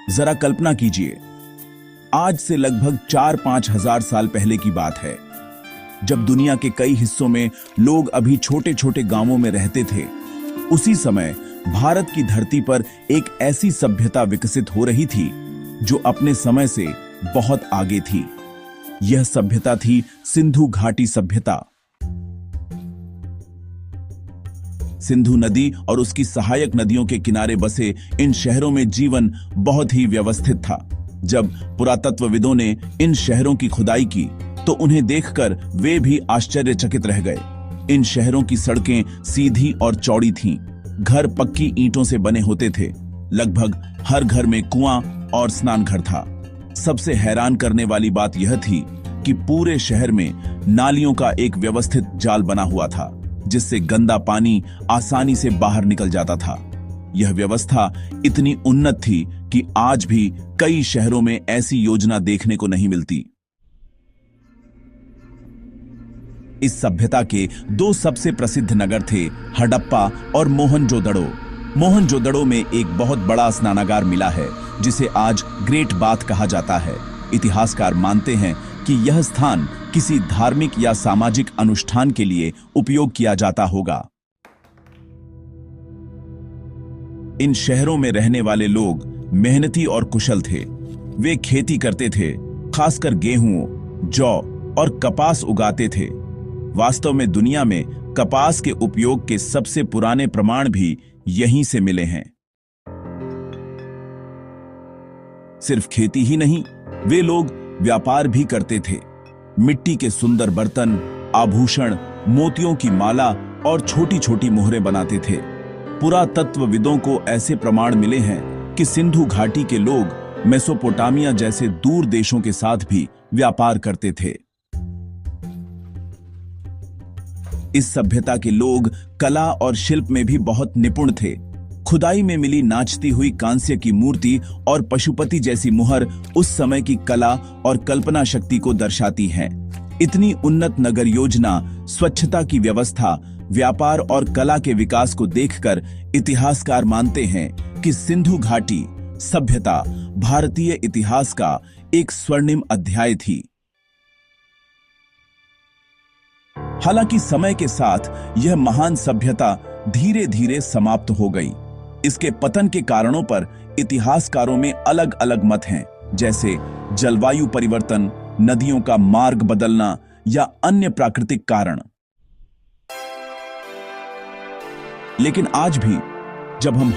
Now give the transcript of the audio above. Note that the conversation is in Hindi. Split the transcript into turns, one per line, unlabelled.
जरा कल्पना कीजिए, आज से लगभग 4-5 हजार साल पहले की बात है, जब दुनिया के कई हिस्सों में लोग अभी छोटे छोटे गांवों में रहते थे। उसी समय भारत की धरती पर एक ऐसी सभ्यता विकसित हो रही थी जो अपने समय से बहुत आगे थी। यह सभ्यता थी सिंधु घाटी सभ्यता। सिंधु नदी और उसकी सहायक नदियों के किनारे बसे इन शहरों में जीवन बहुत ही व्यवस्थित था। जब पुरातत्वविदों ने इन शहरों की खुदाई की तो उन्हें देखकर वे भी आश्चर्यचकित रह गए। इन शहरों की सड़कें सीधी और चौड़ी थीं। घर पक्की ईंटों से बने होते थे। लगभग हर घर में कुआं और स्नान घर था। सबसे हैरान करने वाली बात यह थी कि पूरे शहर में नालियों का एक व्यवस्थित जाल बना हुआ था, जिससे गंदा पानी आसानी से बाहर निकल जाता था। यह व्यवस्था इतनी उन्नत थी कि आज भी कई शहरों में ऐसी योजना देखने को नहीं मिलती। इस सभ्यता के दो सबसे प्रसिद्ध नगर थे, हड़प्पा और मोहनजोदड़ो। मोहनजोदड़ो में एक बहुत बड़ा स्नानागार मिला है, जिसे आज ग्रेट बाथ कहा जाता है। इतिहासकार मानते हैं कि यह स्थान किसी धार्मिक या सामाजिक अनुष्ठान के लिए उपयोग किया जाता होगा। इन शहरों में रहने वाले लोग मेहनती और कुशल थे। वे खेती करते थे, खासकर गेहूं, जौ और कपास उगाते थे। वास्तव में दुनिया में कपास के उपयोग के सबसे पुराने प्रमाण भी यहीं से मिले हैं। सिर्फ खेती ही नहीं, वे लोग व्यापार भी करते थे। मिट्टी के सुंदर बर्तन, आभूषण, मोतियों की माला और छोटी छोटी मोहरें बनाते थे। पुरातत्वविदों को ऐसे प्रमाण मिले हैं कि सिंधु घाटी के लोग मेसोपोटामिया जैसे दूर देशों के साथ भी व्यापार करते थे। इस सभ्यता के लोग कला और शिल्प में भी बहुत निपुण थे। खुदाई में मिली नाचती हुई कांस्य की मूर्ति और पशुपति जैसी मुहर उस समय की कला और कल्पना शक्ति को दर्शाती हैं। इतनी उन्नत नगर योजना, स्वच्छता की व्यवस्था, व्यापार और कला के विकास को देखकर इतिहासकार मानते हैं कि सिंधु घाटी सभ्यता भारतीय इतिहास का एक स्वर्णिम अध्याय थी। हालांकि समय के साथ यह महान सभ्यता धीरे धीरे समाप्त हो गई। इसके पतन के कारणों पर इतिहासकारों में अलग अलग मत हैं, जैसे जलवायु परिवर्तन, नदियों का मार्ग बदलना या अन्य प्राकृतिक कारण। लेकिन आज भी जब हम